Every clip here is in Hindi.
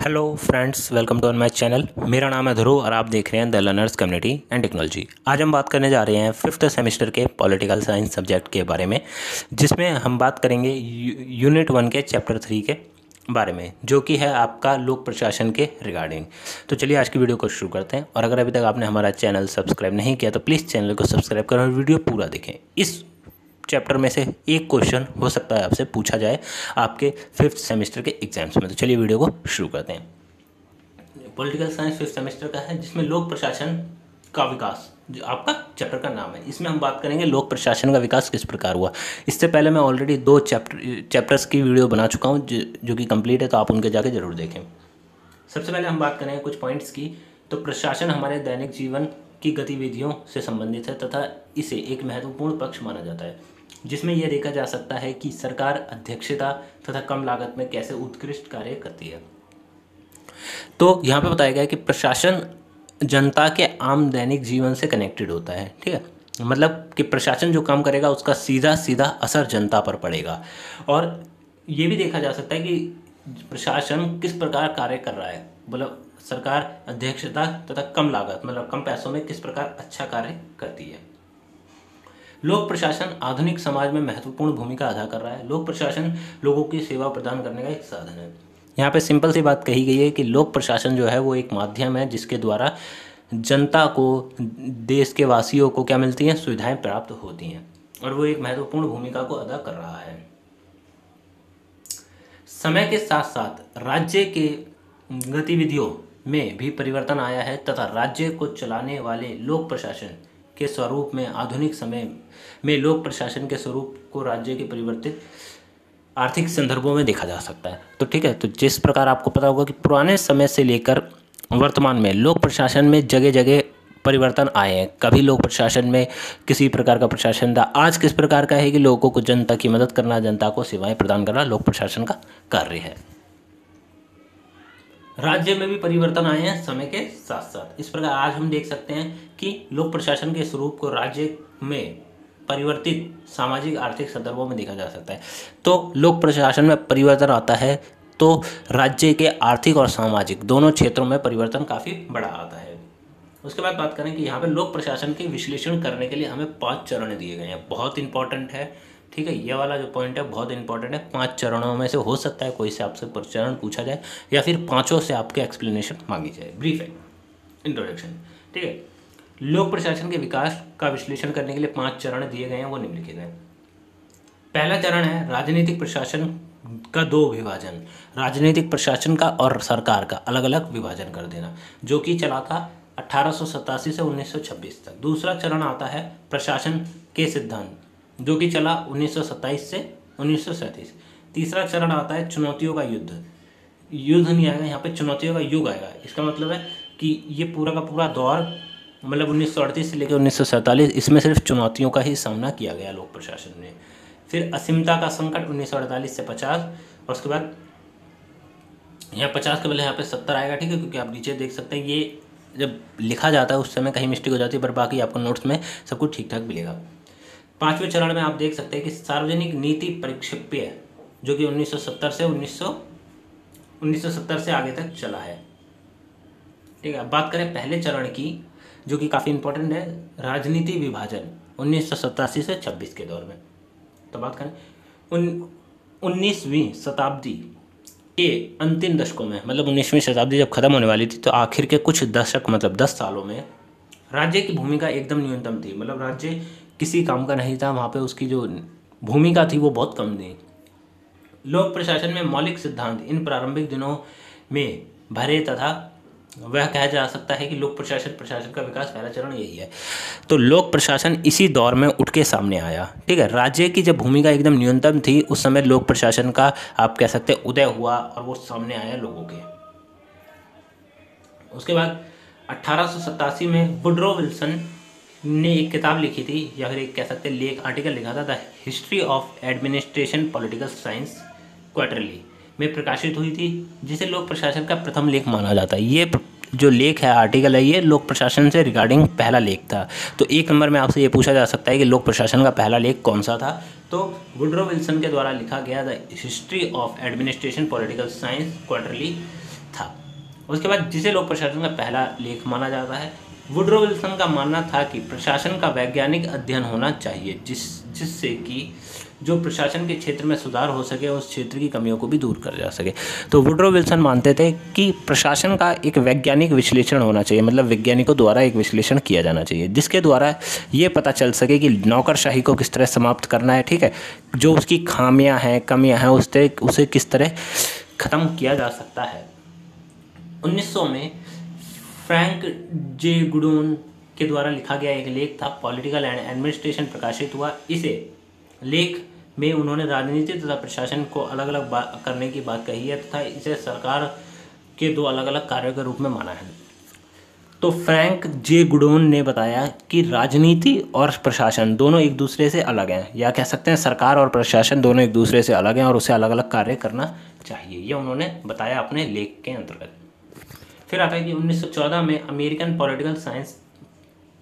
Hello friends, welcome to my channel. मेरा नाम है ध्रुव और आप देख रहे हैं the learners community and technology. आज हम बात करने जा रहे हैं फिफ्थ सेमेस्टर के पॉलिटिकल साइंस सब्जेक्ट के बारे में, जिसमें हम बात करेंगे यूनिट 1 के चैप्टर 3 के बारे में, जो कि है आपका लोक प्रशासन के रिगार्डिंग। तो चलिए आज की वीडियो को शुरू करते हैं। और अगर अभी तक आपने हमारा चैनल सब्सक्राइब नहीं किया तो प्लीज़ चैनल को सब्सक्राइब करें और वीडियो पूरा देखें। इस चैप्टर में से एक क्वेश्चन हो सकता है आपसे पूछा जाए आपके फिफ्थ सेमेस्टर के एग्जाम्स में। तो चलिए वीडियो को शुरू करते हैं। पॉलिटिकल साइंस फिफ्थ सेमेस्टर का है, जिसमें लोक प्रशासन का विकास जो आपका चैप्टर का नाम है, इसमें हम बात करेंगे लोक प्रशासन का विकास किस प्रकार हुआ। इससे पहले मैं ऑलरेडी 2 चैप्टर्स की वीडियो बना चुका हूँ जो कि कंप्लीट है, तो आप उनके जाके जरूर देखें। सबसे पहले हम बात करेंगे कुछ पॉइंट्स की। तो प्रशासन हमारे दैनिक जीवन की गतिविधियों से संबंधित है तथा इसे एक महत्वपूर्ण पक्ष माना जाता है, जिसमें यह देखा जा सकता है कि सरकार अध्यक्षता तथा कम लागत में कैसे उत्कृष्ट कार्य करती है। तो यहाँ पे बताया गया है कि प्रशासन जनता के आम दैनिक जीवन से कनेक्टेड होता है। ठीक है, मतलब कि प्रशासन जो काम करेगा उसका सीधा सीधा असर जनता पर पड़ेगा। और ये भी देखा जा सकता है कि प्रशासन किस प्रकार कार्य कर रहा है, मतलब सरकार अध्यक्षता तथा कम लागत मतलब कम पैसों में किस प्रकार अच्छा कार्य करती है। लोक प्रशासन आधुनिक समाज में महत्वपूर्ण भूमिका अदा कर रहा है। लोक प्रशासन लोगों की सेवा प्रदान करने का एक साधन है। यहाँ पे सिंपल सी बात कही गई है कि लोक प्रशासन जो है वो एक माध्यम है जिसके द्वारा जनता को, देश के वासियों को क्या मिलती हैं, सुविधाएं प्राप्त होती हैं, और वो एक महत्वपूर्ण भूमिका को अदा कर रहा है। समय के साथ साथ राज्य के गतिविधियों में भी परिवर्तन आया है तथा राज्य को चलाने वाले लोक प्रशासन के स्वरूप में आधुनिक समय में लोक प्रशासन के स्वरूप को राज्य के परिवर्तित आर्थिक संदर्भों में देखा जा सकता है। तो ठीक है, तो जिस प्रकार आपको पता होगा कि पुराने समय से लेकर वर्तमान में लोक प्रशासन में जगह जगह परिवर्तन आए हैं। कभी लोक प्रशासन में किसी प्रकार का प्रशासन था, आज किस प्रकार का है कि लोगों को जनता की मदद करना, जनता को सेवाएं प्रदान करना लोक प्रशासन का कार्य है। राज्य में भी परिवर्तन आए हैं समय के साथ साथ। इस प्रकार आज हम देख सकते हैं कि लोक प्रशासन के स्वरूप को राज्य में परिवर्तित सामाजिक आर्थिक संदर्भों में देखा जा सकता है। तो लोक प्रशासन में परिवर्तन आता है तो राज्य के आर्थिक और सामाजिक दोनों क्षेत्रों में परिवर्तन काफ़ी बड़ा आता है। उसके बाद बात करें कि यहाँ पे लोक प्रशासन के विश्लेषण करने के लिए हमें 5 चरण दिए गए हैं। बहुत इंपॉर्टेंट है, ठीक है, ये वाला जो पॉइंट है बहुत इंपॉर्टेंट है। 5 चरणों में से हो सकता है कोई से आपसे चरण पूछा जाए या फिर पाँचों से आपके एक्सप्लेनेशन मांगी जाए। ब्रीफ है, इंट्रोडक्शन। ठीक है, लोक प्रशासन के विकास का विश्लेषण करने के लिए 5 चरण दिए गए हैं, वो निम्नलिखित हैं। पहला चरण है राजनीतिक प्रशासन का 2 विभाजन, राजनीतिक प्रशासन का और सरकार का अलग अलग विभाजन कर देना, जो कि चला था 1887 से 1926 तक। दूसरा चरण आता है प्रशासन के सिद्धांत, जो कि चला 1927 से 1937। तीसरा चरण आता है चुनौतियों का युद्ध, युद्ध नहीं आएगा यहाँ पे, चुनौतियों का युग आएगा। इसका मतलब है कि ये पूरा का पूरा दौर मतलब 1938 से लेकर 1947, इसमें सिर्फ चुनौतियों का ही सामना किया गया लोक प्रशासन में। फिर असीमता का संकट 1948 से 50, और उसके बाद यहाँ 50 के बदले यहाँ पे 70 आएगा। ठीक है, क्योंकि आप नीचे देख सकते हैं ये जब लिखा जाता है उस समय कहीं मिस्टेक हो जाती है, पर बाकी आपको नोट्स में सब कुछ ठीक ठाक मिलेगा। 5वें चरण में आप देख सकते हैं कि सार्वजनिक नीति परिक्षेप्य, जो कि 1970 से 1970 से आगे तक चला है। ठीक है, अब बात करें पहले चरण की, जो कि काफ़ी इंपॉर्टेंट है, राजनीति विभाजन 1987 से 26 के दौर में। तो बात करें 19वीं शताब्दी के अंतिम दशकों में, मतलब 19वीं शताब्दी जब खत्म होने वाली थी तो आखिर के कुछ दशक मतलब 10 सालों में राज्य की भूमिका एकदम न्यूनतम थी। मतलब राज्य किसी काम का नहीं था, वहाँ पे उसकी जो भूमिका थी वो बहुत कम थी। लोक प्रशासन में मौलिक सिद्धांत इन प्रारंभिक दिनों में भरे तथा वह कहा जा सकता है कि लोक प्रशासन का विकास पहला चरण यही है। तो लोक प्रशासन इसी दौर में उठ के सामने आया। ठीक है, राज्य की जब भूमिका एकदम न्यूनतम थी उस समय लोक प्रशासन का आप कह सकते हैं उदय हुआ और वो सामने आया लोगों के। उसके बाद 1887 में वुडरो विल्सन ने एक किताब लिखी थी, या फिर एक कह सकते लेख आर्टिकल लिखा था, the history of administration political science quarterly में प्रकाशित हुई थी, जिसे लोक प्रशासन का प्रथम लेख माना जाता है। ये जो लेख है, आर्टिकल है, ये लोक प्रशासन से रिगार्डिंग पहला लेख था। तो 1 नंबर में आपसे ये पूछा जा सकता है कि लोक प्रशासन का पहला लेख कौन सा था। तो वुडरो विल्सन के द्वारा लिखा गया the history of administration political science quarterly था। उसके बाद जिसे लोक प्रशासन का पहला लेख माना जाता है, वुडरो विल्सन का मानना था कि प्रशासन का वैज्ञानिक अध्ययन होना चाहिए जिससे कि जो प्रशासन के क्षेत्र में सुधार हो सके, उस क्षेत्र की कमियों को भी दूर कर जा सके। तो वुडरो विल्सन मानते थे कि प्रशासन का एक वैज्ञानिक विश्लेषण होना चाहिए, मतलब वैज्ञानिकों द्वारा एक विश्लेषण किया जाना चाहिए जिसके द्वारा ये पता चल सके कि नौकरशाही को किस तरह समाप्त करना है, ठीक है, जो उसकी खामियां हैं, कमियां हैं, उसे किस तरह ख़त्म किया जा सकता है। 1900 में फ्रैंक जे गुडोन के द्वारा लिखा गया एक लेख था, पॉलिटिकल एंड एडमिनिस्ट्रेशन, प्रकाशित हुआ। इसे लेख में उन्होंने राजनीति तथा प्रशासन को अलग अलग करने की बात कही है तथा इसे सरकार के दो अलग अलग कार्यों के रूप में माना है। तो फ्रैंक जे गुडोन ने बताया कि राजनीति और प्रशासन दोनों एक दूसरे से अलग हैं, या कह सकते हैं सरकार और प्रशासन दोनों एक दूसरे से अलग हैं और उसे अलग अलग कार्य करना चाहिए, ये उन्होंने बताया अपने लेख के अंतर्गत। फिर आता है कि 1914 में अमेरिकन पॉलिटिकल साइंस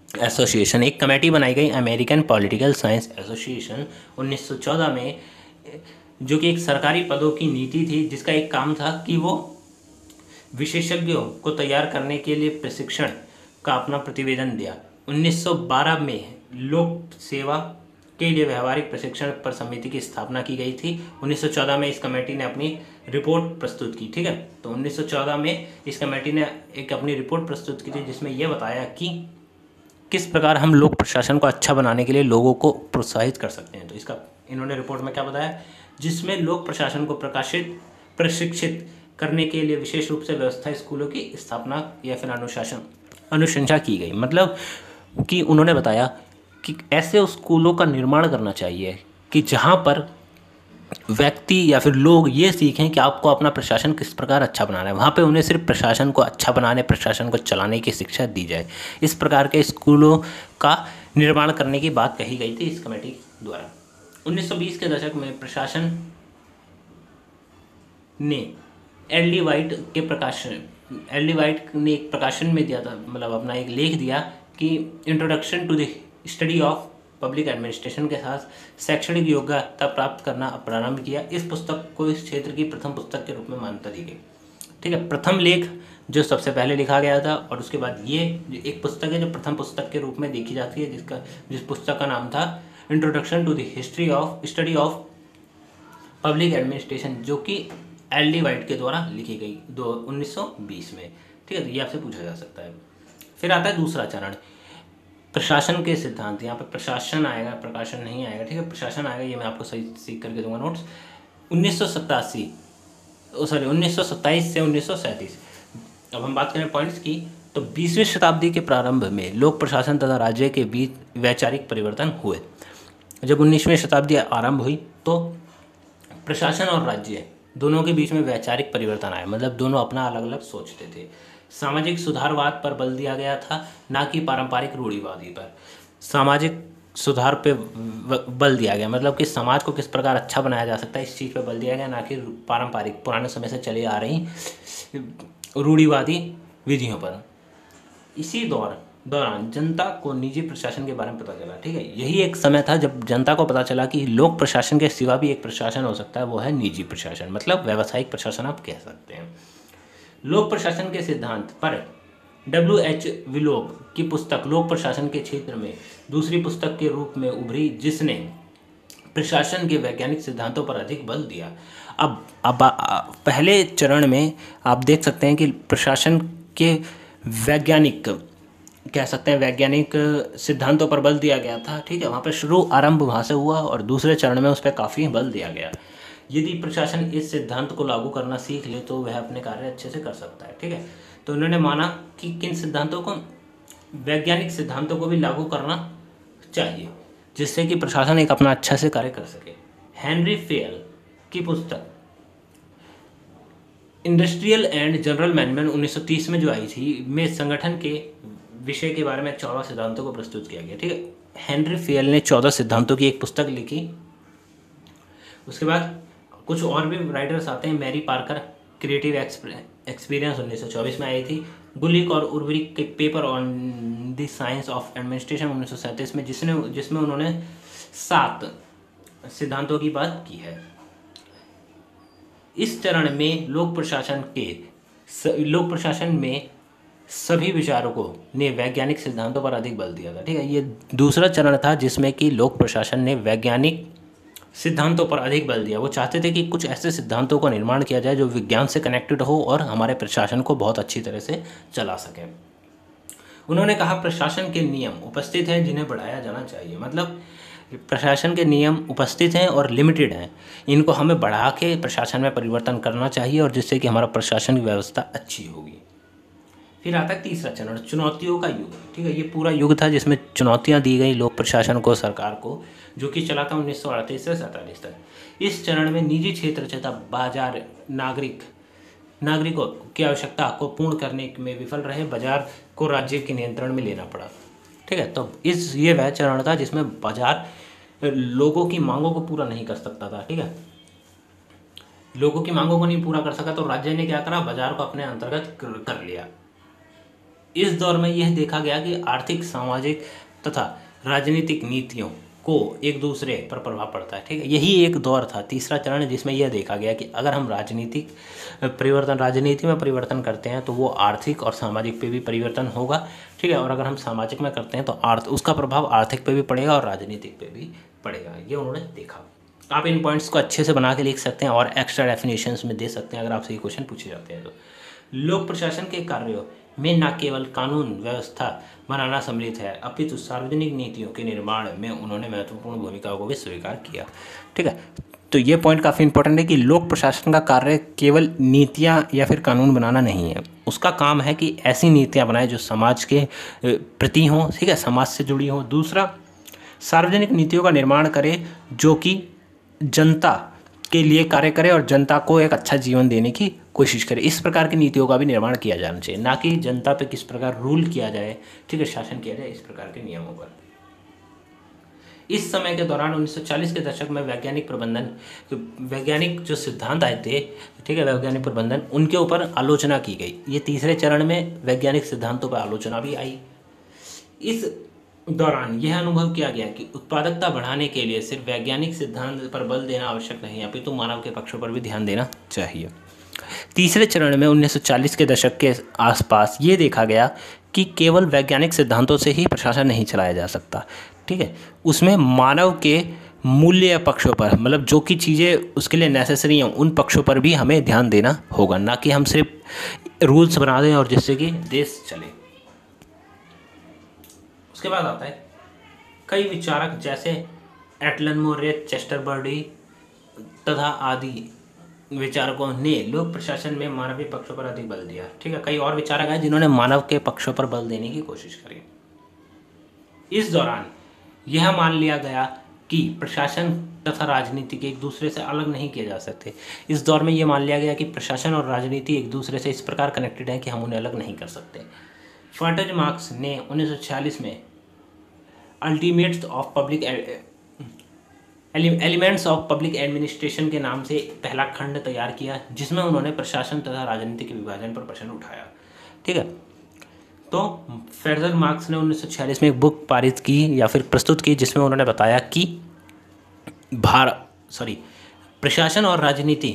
एसोसिएशन, एक कमेटी बनाई गई अमेरिकन पॉलिटिकल साइंस एसोसिएशन 1914 में, जो कि एक सरकारी पदों की नीति थी जिसका एक काम था कि वो विशेषज्ञों को तैयार करने के लिए प्रशिक्षण का अपना प्रतिवेदन दिया। 1912 में लोक सेवा के लिए व्यवहारिक प्रशिक्षण पर समिति की स्थापना की गई थी। 1914 में इस कमेटी ने अपनी रिपोर्ट प्रस्तुत की, ठीक है। तो 1914 में इस कमेटी ने एक अपनी रिपोर्ट प्रस्तुत की थी जिसमें यह बताया कि किस प्रकार हम लोक प्रशासन को अच्छा बनाने के लिए लोगों को प्रोत्साहित कर सकते हैं। तो इसका इन्होंने रिपोर्ट में क्या बताया, जिसमें लोक प्रशासन को प्रशिक्षित करने के लिए विशेष रूप से व्यवस्था स्कूलों की स्थापना या फिर अनुशंसा की गई। मतलब कि उन्होंने बताया कि ऐसे स्कूलों का निर्माण करना चाहिए कि जहाँ पर व्यक्ति या फिर लोग ये सीखें कि आपको अपना प्रशासन किस प्रकार अच्छा बनाना है। वहाँ पे उन्हें सिर्फ प्रशासन को अच्छा बनाने, प्रशासन को चलाने की शिक्षा दी जाए। इस प्रकार के स्कूलों का निर्माण करने की बात कही गई थी इस कमेटी द्वारा। 1920 के दशक में प्रशासन ने एल डी वाइट ने एक प्रकाशन में दिया था, मतलब अपना एक लेख दिया कि introduction to the study of public administration के साथ शैक्षणिक योग्यता प्राप्त करना प्रारंभ किया। इस पुस्तक को इस क्षेत्र की प्रथम पुस्तक के रूप में मान्यता दी गई, ठीक है। प्रथम लेख जो सबसे पहले लिखा गया था, और उसके बाद ये एक पुस्तक है जो प्रथम पुस्तक के रूप में देखी जाती है, जिस पुस्तक का नाम था introduction to the study of public administration, जो कि एल डी वाइट के द्वारा लिखी गई 1920 में, ठीक है। तो ये आपसे पूछा जा सकता है। फिर आता है दूसरा चरण, प्रशासन के सिद्धांत। यहाँ पे प्रशासन आएगा, प्रकाशन नहीं आएगा, ठीक है, प्रशासन आएगा, ये मैं आपको सही सीख करके दूंगा नोट्स। 1927 से 1937। अब हम बात करें पॉइंट्स की, तो 20वीं शताब्दी के प्रारंभ में लोक प्रशासन तथा राज्य के बीच वैचारिक परिवर्तन हुए। जब 19वीं शताब्दी आरंभ हुई तो प्रशासन और राज्य दोनों के बीच में वैचारिक परिवर्तन आया, मतलब दोनों अपना अलग अलग सोचते थे। सामाजिक सुधारवाद पर बल दिया गया था, ना कि पारंपरिक रूढ़िवादी पर। सामाजिक सुधार पे बल दिया गया, मतलब कि समाज को किस प्रकार अच्छा बनाया जा सकता है, इस चीज़ पे बल दिया गया, ना कि पारंपरिक पुराने समय से चली आ रही रूढ़िवादी विधियों पर। इसी दौरान जनता को निजी प्रशासन के बारे में पता चला, ठीक है। यही एक समय था जब जनता को पता चला कि लोक प्रशासन के सिवा भी एक प्रशासन हो सकता है, वो है निजी प्रशासन, मतलब व्यावसायिक प्रशासन आप कह सकते हैं। लोक प्रशासन के सिद्धांत पर W.H. विलोक की पुस्तक लोक प्रशासन के क्षेत्र में दूसरी पुस्तक के रूप में उभरी, जिसने प्रशासन के वैज्ञानिक सिद्धांतों पर अधिक बल दिया। अब पहले चरण में आप देख सकते हैं कि प्रशासन के वैज्ञानिक सिद्धांतों पर बल दिया गया था, ठीक है। वहाँ पर आरंभ वहाँ से हुआ और दूसरे चरण में उस पर काफ़ी बल दिया गया। यदि प्रशासन इस सिद्धांत को लागू करना सीख ले तो वह अपने कार्य अच्छे से कर सकता है, ठीक है। तो उन्होंने माना कि किन सिद्धांतों को, वैज्ञानिक सिद्धांतों को भी लागू करना चाहिए, जिससे कि प्रशासन एक अपना अच्छा से कार्य कर सके। हेनरी फेयल की पुस्तक इंडस्ट्रियल एंड जनरल मैनेजमेंट 1930 में जो आई थी, में संगठन के विषय के बारे में 14 सिद्धांतों को प्रस्तुत किया गया, ठीक है। हेनरी फेयल ने 14 सिद्धांतों की एक पुस्तक लिखी। उसके बाद कुछ और भी राइटर्स आते हैं। मैरी पार्कर क्रिएटिव एक्सपीरियंस 1924 में आई थी। गुलिक और उर्वरिक के paper on the science of administration 1937 में, जिसमें उन्होंने 7 सिद्धांतों की बात की है। इस चरण में लोक प्रशासन के लोक प्रशासन में सभी विचारकों ने वैज्ञानिक सिद्धांतों पर अधिक बल दिया था। ठीक है, ये दूसरा चरण था जिसमें कि लोक प्रशासन ने वैज्ञानिक सिद्धांतों पर अधिक बल दिया। वो चाहते थे कि कुछ ऐसे सिद्धांतों का निर्माण किया जाए जो विज्ञान से कनेक्टेड हो और हमारे प्रशासन को बहुत अच्छी तरह से चला सके। उन्होंने कहा प्रशासन के नियम उपस्थित हैं जिन्हें बढ़ाया जाना चाहिए। मतलब प्रशासन के नियम उपस्थित हैं और लिमिटेड हैं, इनको हमें बढ़ा के प्रशासन में परिवर्तन करना चाहिए और जिससे कि हमारा प्रशासन की व्यवस्था अच्छी होगी। फिर आता है तीसरा चरण, चुनौतियों का युग। ठीक है, ये पूरा युग था जिसमें चुनौतियां दी गई लोक प्रशासन को, सरकार को, जो कि चला था 1938 से 47 तक। इस चरण में निजी क्षेत्र तथा बाजार नागरिकों की आवश्यकता को पूर्ण करने में विफल रहे, बाजार को राज्य के नियंत्रण में लेना पड़ा। ठीक है, तो ये वह चरण था जिसमें बाजार लोगों की मांगों को पूरा नहीं कर सकता था। ठीक है, लोगों की मांगों को नहीं पूरा कर सका तो राज्य ने क्या करा, बाजार को अपने अंतर्गत कर लिया। इस दौर में यह देखा गया कि आर्थिक, सामाजिक तथा राजनीतिक नीतियों को एक दूसरे पर प्रभाव पड़ता है। ठीक है, यही एक दौर था, तीसरा चरण, जिसमें यह देखा गया कि अगर हम राजनीति में परिवर्तन करते हैं तो वो आर्थिक और सामाजिक पे भी परिवर्तन होगा। ठीक है, और अगर हम सामाजिक में करते हैं तो उसका प्रभाव आर्थिक पे भी पड़ेगा और राजनीतिक पे भी पड़ेगा। ये उन्होंने देखा। आप इन पॉइंट्स को अच्छे से बना के लिख सकते हैं और एक्स्ट्रा डेफिनेशंस में दे सकते हैं अगर आपसे ये क्वेश्चन पूछे जाते हैं तो। लोक प्रशासन के कार्यों में न केवल कानून व्यवस्था बनाना सम्मिलित है, अपितु सार्वजनिक नीतियों के निर्माण में उन्होंने महत्वपूर्ण भूमिकाओं को भी स्वीकार किया। ठीक है, तो ये पॉइंट काफ़ी इंपॉर्टेंट है कि लोक प्रशासन का कार्य केवल नीतियाँ या फिर कानून बनाना नहीं है। उसका काम है कि ऐसी नीतियाँ बनाए जो समाज के प्रति हों, ठीक है, समाज से जुड़ी हों। दूसरा, सार्वजनिक नीतियों का निर्माण करे जो कि जनता के लिए कार्य करे और जनता को एक अच्छा जीवन देने की कोशिश करे। इस प्रकार की नीतियों का भी निर्माण किया जाना चाहिए, ना कि जनता पे किस प्रकार रूल किया जाए, ठीक है, शासन किया जाए, इस प्रकार के नियमों पर। इस समय के दौरान 1940 के दशक में वैज्ञानिक जो सिद्धांत आए थे, ठीक है, वैज्ञानिक प्रबंधन, उनके ऊपर आलोचना की गई। ये तीसरे चरण में वैज्ञानिक सिद्धांतों पर आलोचना भी आई। इस दौरान यह अनुभव किया गया कि उत्पादकता बढ़ाने के लिए सिर्फ वैज्ञानिक सिद्धांत पर बल देना आवश्यक नहीं है, अपितु मानव के पक्षों पर भी ध्यान देना चाहिए। तीसरे चरण में 1940 के दशक के आसपास ये देखा गया कि केवल वैज्ञानिक सिद्धांतों से ही प्रशासन नहीं चलाया जा सकता। ठीक है, उसमें मानव के मूल्य पक्षों पर, मतलब जो कि चीज़ें उसके लिए नेसेसरी हैं, उन पक्षों पर भी हमें ध्यान देना होगा, ना कि हम सिर्फ रूल्स बना दें और जिससे कि देश चले। उसके बाद आता है कई विचारक जैसे एटलन मोरे, चेस्टर बर्डी तथा आदि विचारकों ने लोक प्रशासन में मानवीय पक्षों पर अधिक बल दिया। ठीक है, कई और विचारक हैं जिन्होंने मानव के पक्षों पर बल देने की कोशिश करी। इस दौरान यह मान लिया गया कि प्रशासन तथा राजनीति के एक दूसरे से अलग नहीं किए जा सकते। इस दौर में यह मान लिया गया कि प्रशासन और राजनीति एक दूसरे से इस प्रकार कनेक्टेड है कि हम उन्हें अलग नहीं कर सकते। फ्रंटेज मार्क्स ने 1946 में एलिमेंट्स ऑफ पब्लिक एडमिनिस्ट्रेशन के नाम से पहला खंड तैयार किया, जिसमें उन्होंने प्रशासन तथा राजनीति के विभाजन पर प्रश्न उठाया। ठीक है, तो फ्रेडरिक मार्क्स ने 1946 में एक बुक पारित की या फिर प्रस्तुत की, जिसमें उन्होंने बताया कि प्रशासन और राजनीति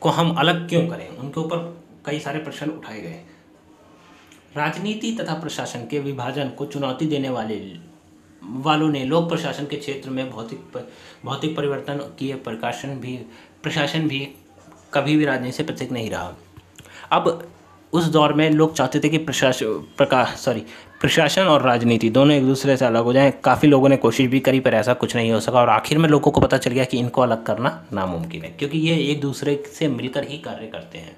को हम अलग क्यों करें। उनके ऊपर कई सारे प्रश्न उठाए गए। राजनीति तथा प्रशासन के विभाजन को चुनौती देने वालों ने लोक प्रशासन के क्षेत्र में भौतिक परिवर्तन किए। प्रशासन भी कभी भी राजनीति से पृथक नहीं रहा। अब उस दौर में लोग चाहते थे कि प्रशासन और राजनीति दोनों एक दूसरे से अलग हो जाएं। काफ़ी लोगों ने कोशिश भी करी पर ऐसा कुछ नहीं हो सका और आखिर में लोगों को पता चल गया कि इनको अलग करना नामुमकिन है, क्योंकि ये एक दूसरे से मिलकर ही कार्य करते हैं।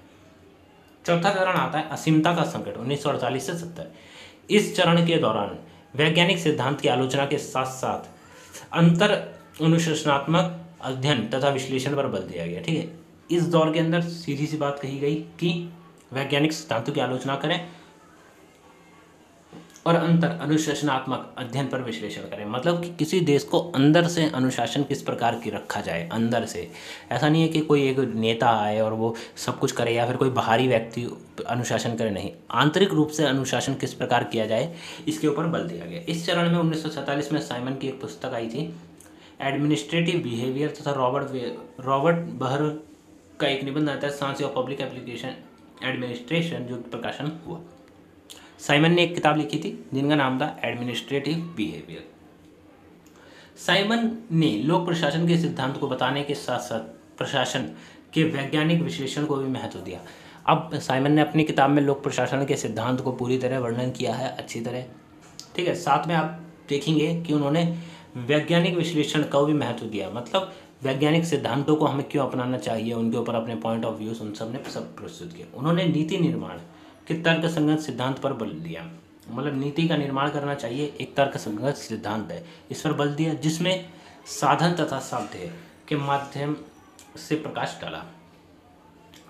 चौथा चरण आता है असीमता का संकट, 1948 से 70। इस चरण के दौरान वैज्ञानिक सिद्धांत की आलोचना के साथ साथ अंतर अनुशासनात्मक अध्ययन तथा विश्लेषण पर बल दिया गया। ठीक है, इस दौर के अंदर सीधी सी बात कही गई कि वैज्ञानिक सिद्धांतों की आलोचना करें और अंतर अनुशासनात्मक अध्ययन पर विश्लेषण करें। मतलब कि किसी देश को अंदर से अनुशासन किस प्रकार की रखा जाए, अंदर से। ऐसा नहीं है कि कोई एक नेता आए और वो सब कुछ करे या फिर कोई बाहरी व्यक्ति अनुशासन करे, नहीं, आंतरिक रूप से अनुशासन किस प्रकार किया जाए, इसके ऊपर बल दिया गया। इस चरण में 1947 में साइमन की एक पुस्तक आई थी, एडमिनिस्ट्रेटिव बिहेवियर, तथा रॉबर्ट बहर का एक निबंध आता है, science of public application administration जो प्रकाशन हुआ। साइमन ने एक किताब लिखी थी जिनका नाम था एडमिनिस्ट्रेटिव बिहेवियर। साइमन ने लोक प्रशासन के सिद्धांत को बताने के साथ साथ प्रशासन के वैज्ञानिक विश्लेषण को भी महत्व दिया। अब साइमन ने अपनी किताब में लोक प्रशासन के सिद्धांत को पूरी तरह वर्णन किया है अच्छी तरह, ठीक है। साथ में आप देखेंगे कि उन्होंने वैज्ञानिक विश्लेषण का भी महत्व दिया, मतलब वैज्ञानिक सिद्धांतों को हमें क्यों अपनाना चाहिए, उनके ऊपर अपने पॉइंट ऑफ व्यूज उन सब ने सब प्रस्तुत किया। उन्होंने नीति निर्माण के तर्कसंगत सिद्धांत पर बल दिया, मतलब नीति का निर्माण करना चाहिए एक तर्कसंगत सिद्धांत है, इस पर बल दिया, जिसमें साधन तथा साध्य के माध्यम से प्रकाश डाला।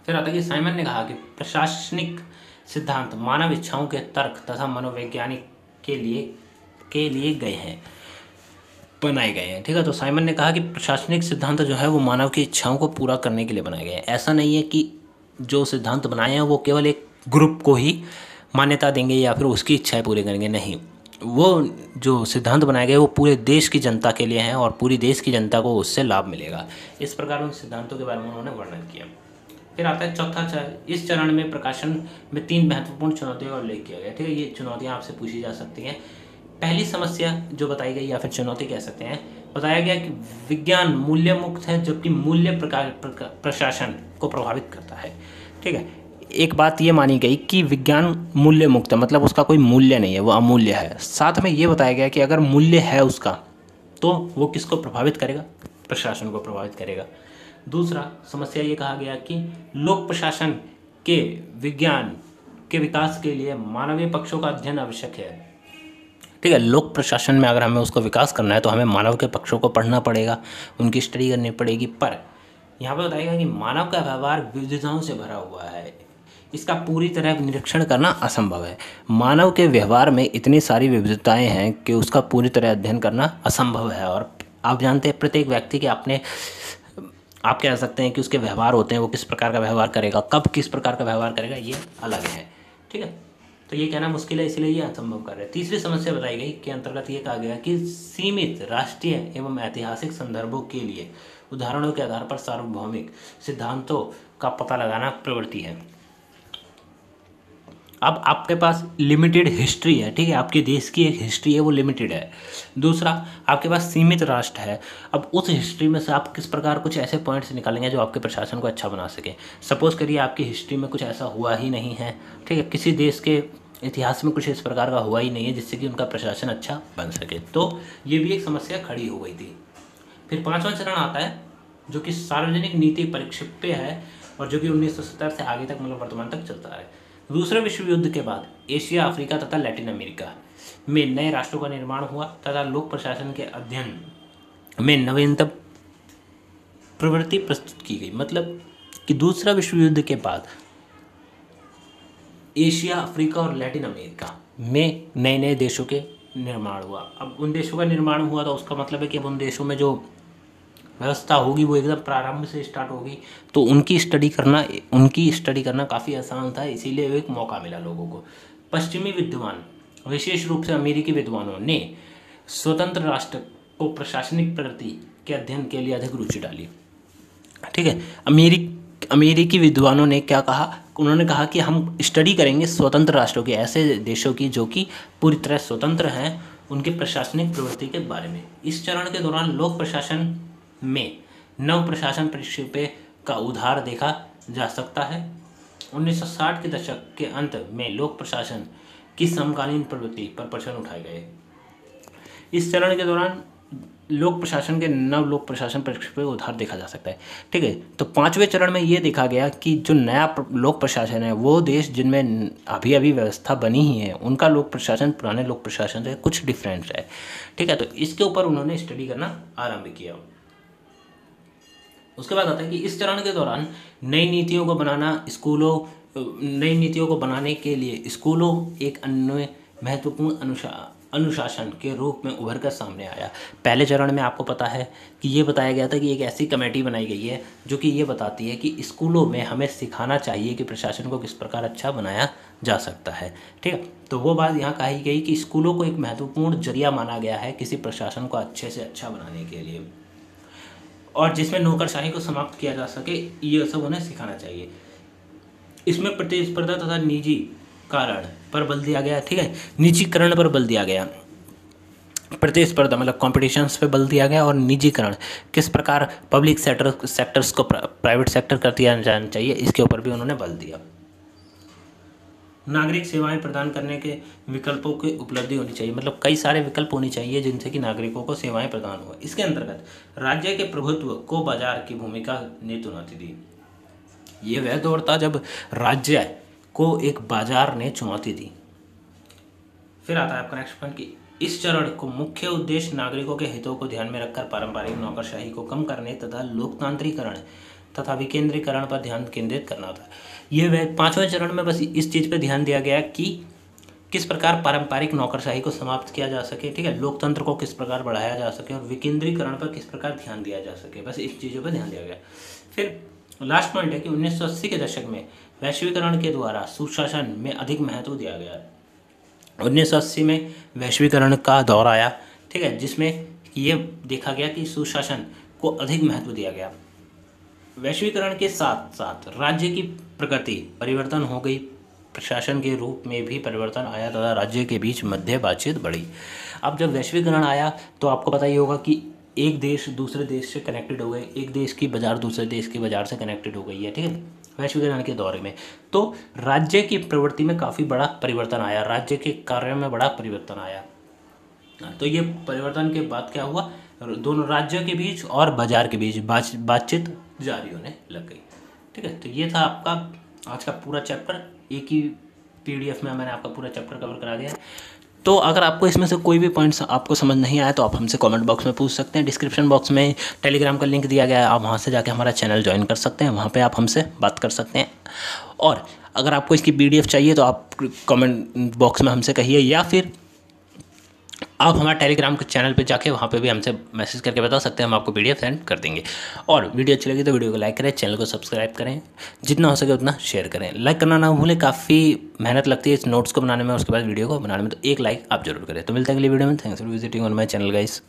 फिर आता है कि साइमन ने कहा कि प्रशासनिक सिद्धांत मानव इच्छाओं के तर्क तथा मनोवैज्ञानिक के लिए गए हैं, बनाए गए हैं, ठीक है। तो साइमन ने कहा कि प्रशासनिक सिद्धांत जो है वो मानव की इच्छाओं को पूरा करने के लिए बनाए गए हैं। ऐसा नहीं है कि जो सिद्धांत बनाए हैं वो केवल एक ग्रुप को ही मान्यता देंगे या फिर उसकी इच्छाएं पूरी करेंगे, नहीं, वो जो सिद्धांत बनाए गए वो पूरे देश की जनता के लिए हैं और पूरी देश की जनता को उससे लाभ मिलेगा। इस प्रकार उन सिद्धांतों के बारे में उन्होंने वर्णन किया। फिर आता है चौथा चरण। इस चरण में प्रकाशन में 3 महत्वपूर्ण चुनौतियों का उल्लेख किया गया, ठीक है। ये चुनौतियाँ आपसे पूछी जा सकती हैं। पहली समस्या जो बताई गई या फिर चुनौती कह सकते हैं, बताया गया कि विज्ञान मूल्य मुक्त है जबकि मूल्य प्रशासन को प्रभावित करता है, ठीक है। एक बात ये मानी गई कि विज्ञान मूल्य मुक्त है, मतलब उसका कोई मूल्य नहीं है, वो अमूल्य है। साथ में ये बताया गया कि अगर मूल्य है उसका तो वो किसको प्रभावित करेगा, प्रशासन को प्रभावित करेगा। दूसरा समस्या ये कहा गया कि लोक प्रशासन के विज्ञान के विकास के लिए मानवीय पक्षों का अध्ययन आवश्यक है, ठीक है। लोक प्रशासन में अगर हमें उसको विकास करना है तो हमें मानव के पक्षों को पढ़ना पड़ेगा, उनकी स्टडी करनी पड़ेगी। पर यहाँ पर बताएगा कि मानव का व्यवहार विविधताओं से भरा हुआ है, इसका पूरी तरह निरीक्षण करना असंभव है। मानव के व्यवहार में इतनी सारी विविधताएं हैं कि उसका पूरी तरह अध्ययन करना असंभव है। और आप जानते हैं प्रत्येक व्यक्ति के अपने, आप कह सकते हैं कि उसके व्यवहार होते हैं, वो किस प्रकार का व्यवहार करेगा, कब किस प्रकार का व्यवहार करेगा, ये अलग है, ठीक है। तो ये कहना मुश्किल है, इसलिए ये असंभव कार्य है। तीसरी समस्या बताई गई के अंतर्गत ये कहा गया कि सीमित राष्ट्रीय एवं ऐतिहासिक संदर्भों के लिए उदाहरणों के आधार पर सार्वभौमिक सिद्धांतों का पता लगाना प्रवृत्ति है। अब आपके पास लिमिटेड हिस्ट्री है, ठीक है, आपके देश की एक हिस्ट्री है वो लिमिटेड है। दूसरा, आपके पास सीमित राष्ट्र है। अब उस हिस्ट्री में से आप किस प्रकार कुछ ऐसे पॉइंट्स निकालेंगे जो आपके प्रशासन को अच्छा बना सके। सपोज करिए आपकी हिस्ट्री में कुछ ऐसा हुआ ही नहीं है, ठीक है, किसी देश के इतिहास में कुछ इस प्रकार का हुआ ही नहीं है जिससे कि उनका प्रशासन अच्छा बन सके, तो ये भी एक समस्या खड़ी हो गई थी। फिर 5वां चरण आता है जो कि सार्वजनिक नीति परिक्षेप्य है और जो कि 1970 से आगे तक, मतलब वर्तमान तक चलता है। दूसरे विश्व युद्ध के बाद एशिया, अफ्रीका तथा लैटिन अमेरिका में नए राष्ट्रों का निर्माण हुआ तथा लोक प्रशासन के अध्ययन में नवीनतम प्रवृत्ति प्रस्तुत की गई। मतलब कि दूसरा विश्व युद्ध के बाद एशिया, अफ्रीका और लैटिन अमेरिका में नए नए देशों के निर्माण हुआ। अब उन देशों का निर्माण हुआ तो उसका मतलब है कि अब उन देशों में जो व्यवस्था होगी वो एकदम प्रारंभ से स्टार्ट होगी, तो उनकी स्टडी करना काफ़ी आसान था, इसीलिए एक मौका मिला लोगों को। पश्चिमी विद्वान, विशेष रूप से अमेरिकी विद्वानों ने स्वतंत्र राष्ट्र को प्रशासनिक प्रगति के अध्ययन के लिए अधिक रुचि डाली, ठीक है। अमेरिकी विद्वानों ने क्या कहा, उन्होंने कहा कि हम स्टडी करेंगे स्वतंत्र राष्ट्रों के, ऐसे देशों की जो कि पूरी तरह स्वतंत्र हैं, उनकी प्रशासनिक प्रवृत्ति के बारे में। इस चरण के दौरान लोक प्रशासन में नव प्रशासन परिक्षेप्य का उधार देखा जा सकता है। 1960 के दशक के अंत में लोक प्रशासन की समकालीन प्रवृत्ति पर प्रश्न उठाए गए। इस चरण के दौरान लोक प्रशासन के नव लोक प्रशासन परिक्षेप्य उधार देखा जा सकता है, ठीक है। तो 5वें चरण में ये देखा गया कि जो नया लोक प्रशासन है वो देश जिनमें अभी अभी व्यवस्था बनी ही है उनका लोक प्रशासन पुराने लोक प्रशासन से कुछ डिफरेंट है, ठीक है। तो इसके ऊपर उन्होंने स्टडी करना आरंभ किया। उसके बाद आता है कि इस चरण के दौरान नई नीतियों को बनाने के लिए स्कूलों एक अन्य महत्वपूर्ण अनुशासन के रूप में उभर कर सामने आया। पहले चरण में आपको पता है कि ये बताया गया था कि एक ऐसी कमेटी बनाई गई है जो कि ये बताती है कि स्कूलों में हमें सिखाना चाहिए कि प्रशासन को किस प्रकार अच्छा बनाया जा सकता है, ठीक है। तो वो बात यहाँ कही गई कि स्कूलों को एक महत्वपूर्ण जरिया माना गया है किसी प्रशासन को अच्छे से अच्छा बनाने के लिए, और जिसमें नौकरशाही को समाप्त किया जा सके, ये सब उन्हें सिखाना चाहिए। इसमें प्रतिस्पर्धा तथा निजी कारण पर बल दिया गया, ठीक है, निजीकरण पर बल दिया गया। प्रतिस्पर्धा मतलब कॉम्पिटिशन्स पे बल दिया गया, और निजीकरण किस प्रकार पब्लिक सेक्टर्स को प्राइवेट सेक्टर कर दिया जाना चाहिए, इसके ऊपर भी उन्होंने बल दिया। नागरिक सेवाएं प्रदान करने के विकल्पों की उपलब्धि होनी चाहिए, मतलब कई सारे विकल्प होने चाहिए जिनसे कि नागरिकों को सेवाएं प्रदान हो। इसके अंतर्गत राज्य के प्रभुत्व को बाजार की भूमिका ने चुनौती दी। ये वह दौर था जब राज्य को एक बाजार ने चुनौती दी। फिर आता है आपका नेक्स्ट पॉइंट कि इस चरण को मुख्य उद्देश्य नागरिकों के हितों को ध्यान में रखकर पारंपरिक नौकरशाही को कम करने तथा लोकतांत्रिकरण तथा विकेंद्रीकरण पर ध्यान केंद्रित करना था। ये वह 5वें चरण में बस इस चीज़ पर ध्यान दिया गया कि किस प्रकार पारंपरिक नौकरशाही को समाप्त किया जा सके, ठीक है, लोकतंत्र को किस प्रकार बढ़ाया जा सके और विकेंद्रीकरण पर किस प्रकार ध्यान दिया जा सके, बस इस चीज़ों पर ध्यान दिया गया। फिर लास्ट पॉइंट है कि 1980 के दशक में वैश्वीकरण के द्वारा सुशासन में अधिक महत्व दिया गया। 1980 में वैश्वीकरण का दौर आया, ठीक है, जिसमें ये देखा गया कि सुशासन को अधिक महत्व दिया गया। वैश्वीकरण के साथ साथ राज्य की प्रकृति परिवर्तन हो गई, प्रशासन के रूप में भी परिवर्तन आया तथा राज्य के बीच मध्य बातचीत बढ़ी। अब जब वैश्वीकरण आया तो आपको पता ही होगा कि एक देश दूसरे देश से कनेक्टेड हो गए, एक देश की बाजार दूसरे देश की बाजार से कनेक्टेड हो गई है, ठीक है, वैश्वीकरण के दौर में। तो राज्य की प्रवृत्ति में काफ़ी बड़ा परिवर्तन आया, राज्य के कार्यों में बड़ा परिवर्तन आया। तो ये परिवर्तन के बाद क्या हुआ, दोनों राज्यों के बीच और बाजार के बीच बातचीत जारी होने लग गई, ठीक है। तो ये था आपका आज का पूरा चैप्टर, एक ही PDF में मैंने आपका पूरा चैप्टर कवर करा दिया है। तो अगर आपको इसमें से कोई भी पॉइंट्स आपको समझ नहीं आया तो आप हमसे कमेंट बॉक्स में पूछ सकते हैं। डिस्क्रिप्शन बॉक्स में टेलीग्राम का लिंक दिया गया है, आप वहाँ से जाके हमारा चैनल ज्वाइन कर सकते हैं, वहाँ पे आप हमसे बात कर सकते हैं। और अगर आपको इसकी PDF चाहिए तो आप कमेंट बॉक्स में हमसे कहिए, या फिर आप हमारा टेलीग्राम के चैनल पे जाके वहाँ पे भी हमसे मैसेज करके बता सकते हैं, हम आपको PDF सेंड कर देंगे। और वीडियो अच्छी लगी तो वीडियो को लाइक करें, चैनल को सब्सक्राइब करें, जितना हो सके उतना शेयर करें, लाइक करना ना भूलें, काफ़ी मेहनत लगती है इस नोट्स को बनाने में और उसके बाद वीडियो को बनाने में, तो एक लाइक आप जरूर करें। तो मिलते हैं अगली वीडियो में। Thanks for visiting on my channel guys.